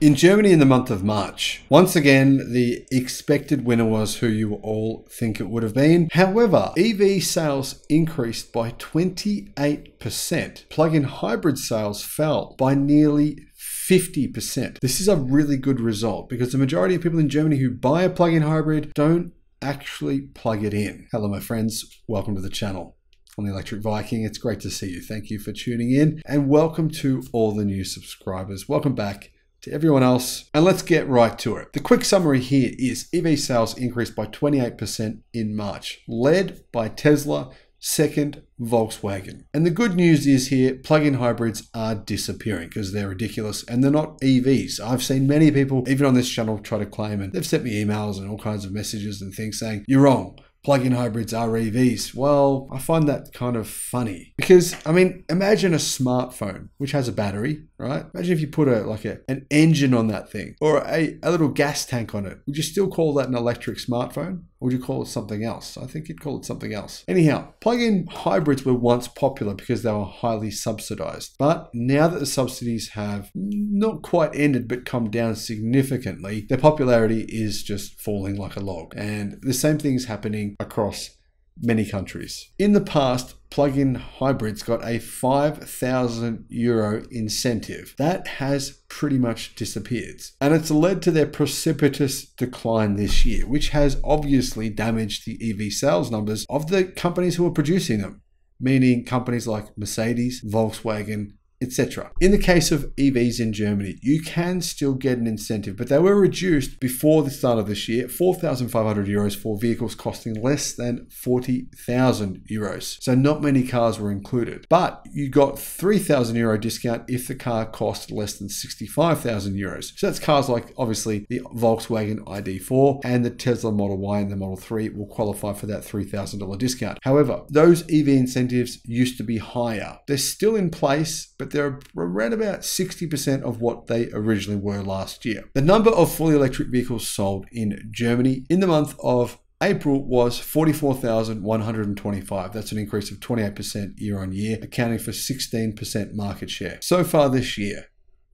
In Germany in the month of March, once again, the expected winner was who you all think it would have been. However, EV sales increased by 28%. Plug-in hybrid sales fell by nearly 50%. This is a really good result because the majority of people in Germany who buy a plug-in hybrid don't actually plug it in. Hello, my friends. Welcome to the channel. I'm the Electric Viking. It's great to see you. Thank you for tuning in, and welcome to all the new subscribers. Welcome back to everyone else, and let's get right to it. The quick summary here is EV sales increased by 28% in March, led by Tesla, second Volkswagen. And the good news is here, plug-in hybrids are disappearing because they're ridiculous and they're not EVs. I've seen many people, even on this channel, try to claim, and they've sent me emails and all kinds of messages and things saying, you're wrong. Plug-in hybrids are EVs. Well, I find that kind of funny because, I mean, imagine a smartphone which has a battery, right? Imagine if you put an engine on that thing or a little gas tank on it. Would you still call that an electric smartphone? Or would you call it something else? I think you'd call it something else. Anyhow, plug-in hybrids were once popular because they were highly subsidized. But now that the subsidies have not quite ended but come down significantly, their popularity is just falling like a log. And the same thing is happening across many countries. In the past, plug-in hybrids got a 5,000 euro incentive. That has pretty much disappeared. And it's led to their precipitous decline this year, which has obviously damaged the EV sales numbers of the companies who are producing them, meaning companies like Mercedes, Volkswagen, etc. In the case of EVs in Germany, you can still get an incentive, but they were reduced before the start of this year, 4,500 euros for vehicles costing less than 40,000 euros. So not many cars were included, but you got 3,000 euro discount if the car cost less than 65,000 euros. So that's cars like obviously the Volkswagen ID4 and the Tesla Model Y and the Model 3 will qualify for that $3,000 discount. However, those EV incentives used to be higher. They're still in place, but they're around about 60% of what they originally were last year. The number of fully electric vehicles sold in Germany in the month of April was 44,125. That's an increase of 28% year on year, accounting for 16% market share. So far this year,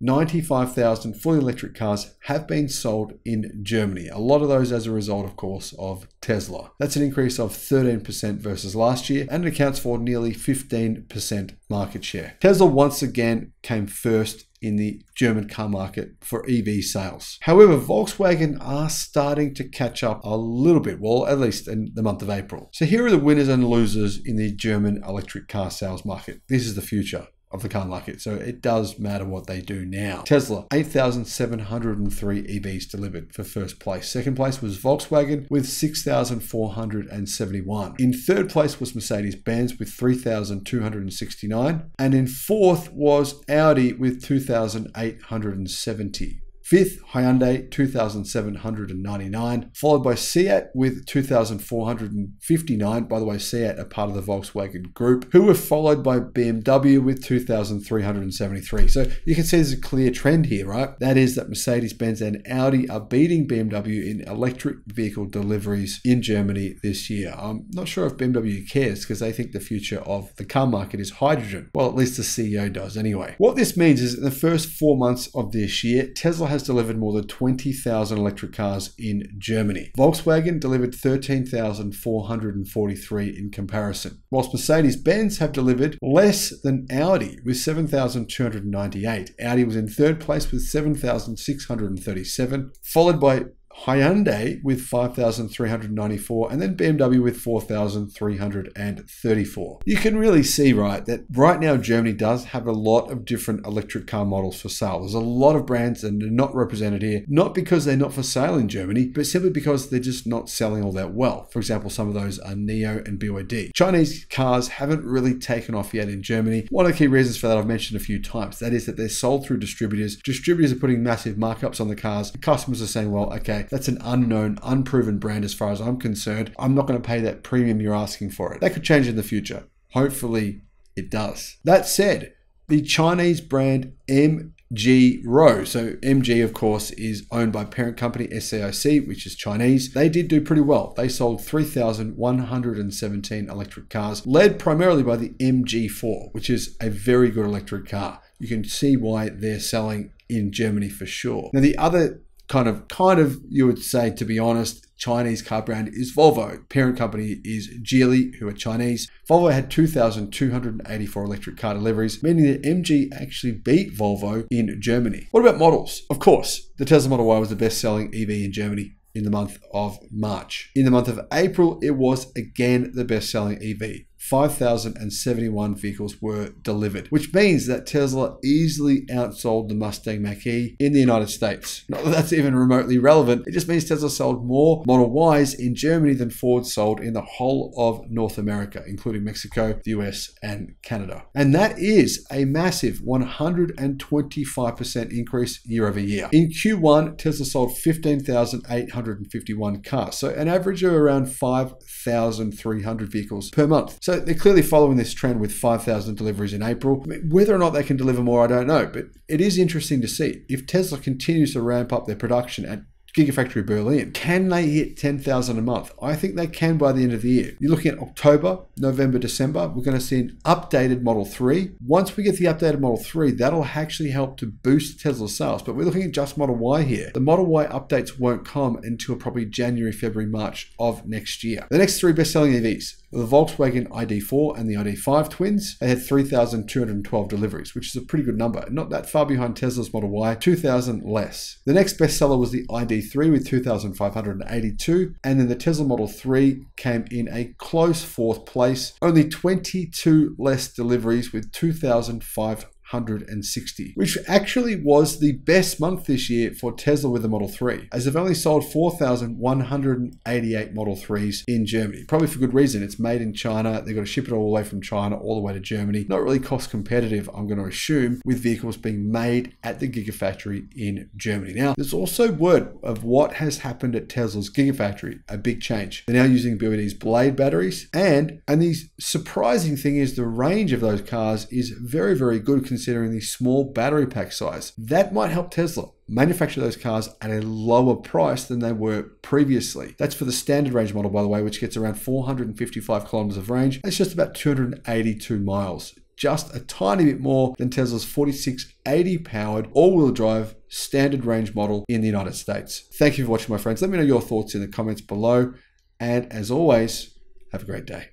95,000 fully electric cars have been sold in Germany. A lot of those as a result, of course, of Tesla. That's an increase of 13% versus last year, and it accounts for nearly 15% market share. Tesla once again came first in the German car market for EV sales. However, Volkswagen are starting to catch up a little bit, well, at least in the month of April. So here are the winners and losers in the German electric car sales market. This is the future of the car market, so it does matter what they do now. Tesla, 8,703 EVs delivered for first place. Second place was Volkswagen with 6,471. In third place was Mercedes-Benz with 3,269. And in fourth was Audi with 2,870. Fifth, Hyundai, 2,799, followed by Seat with 2,459. By the way, Seat are part of the Volkswagen group, who were followed by BMW with 2,373. So you can see there's a clear trend here, right? That is that Mercedes-Benz and Audi are beating BMW in electric vehicle deliveries in Germany this year. I'm not sure if BMW cares because they think the future of the car market is hydrogen. Well, at least the CEO does anyway. What this means is in the first 4 months of this year, Tesla has delivered more than 20,000 electric cars in Germany. Volkswagen delivered 13,443 in comparison, whilst Mercedes-Benz have delivered less than Audi with 7,298. Audi was in third place with 7,637, followed by Hyundai with 5,394, and then BMW with 4,334. You can really see, right, that right now Germany does have a lot of different electric car models for sale. There's a lot of brands and they're not represented here, not because they're not for sale in Germany, but simply because they're just not selling all that well. For example, some of those are NIO and BYD. Chinese cars haven't really taken off yet in Germany. One of the key reasons for that I've mentioned a few times, that is that they're sold through distributors. Distributors are putting massive markups on the cars. The customers are saying, well, okay, that's an unknown, unproven brand as far as I'm concerned. I'm not going to pay that premium you're asking for it. That could change in the future. Hopefully it does. That said, the Chinese brand MG Row. So MG, of course, is owned by parent company SAIC, which is Chinese. They did do pretty well. They sold 3,117 electric cars, led primarily by the MG4, which is a very good electric car. You can see why they're selling in Germany for sure. Now, the other kind of, you would say, to be honest, Chinese car brand is Volvo. Parent company is Geely, who are Chinese. Volvo had 2,284 electric car deliveries, meaning that MG actually beat Volvo in Germany. What about models? Of course, the Tesla Model Y was the best-selling EV in Germany in the month of March. In the month of April, it was again the best-selling EV. 5,071 vehicles were delivered, which means that Tesla easily outsold the Mustang Mach-E in the United States. Not that that's even remotely relevant, it just means Tesla sold more Model Ys in Germany than Ford sold in the whole of North America, including Mexico, the US, and Canada. And that is a massive 125% increase year over year. In Q1, Tesla sold 15,851 cars, so an average of around 5,300 vehicles per month. So they're clearly following this trend with 5,000 deliveries in April. I mean, whether or not they can deliver more, I don't know, but it is interesting to see. If Tesla continues to ramp up their production at Gigafactory Berlin, can they hit 10,000 a month? I think they can by the end of the year. You're looking at October, November, December. We're going to see an updated Model 3. Once we get the updated Model 3, that'll actually help to boost Tesla's sales. But we're looking at just Model Y here. The Model Y updates won't come until probably January, February, March of next year. The next three best-selling EVs, the Volkswagen ID4 and the ID5 twins, they had 3,212 deliveries, which is a pretty good number. Not that far behind Tesla's Model Y, 2,000 less. The next bestseller was the ID3 with 2,582, and then the Tesla Model 3 came in a close fourth place, only 22 less deliveries with 2,560, which actually was the best month this year for Tesla with the Model 3, as they've only sold 4,188 Model 3s in Germany. Probably for good reason. It's made in China. They've got to ship it all the way from China all the way to Germany. Not really cost competitive, I'm going to assume, with vehicles being made at the Gigafactory in Germany. Now, there's also word of what has happened at Tesla's Gigafactory, a big change. They're now using BYD's Blade batteries, and the surprising thing is the range of those cars is very, very good considering the small battery pack size. That might help Tesla manufacture those cars at a lower price than they were previously. That's for the standard range model, by the way, which gets around 455 kilometers of range. That's just about 282 miles. Just a tiny bit more than Tesla's 4680 powered all-wheel drive standard range model in the United States. Thank you for watching, my friends. Let me know your thoughts in the comments below. And as always, have a great day.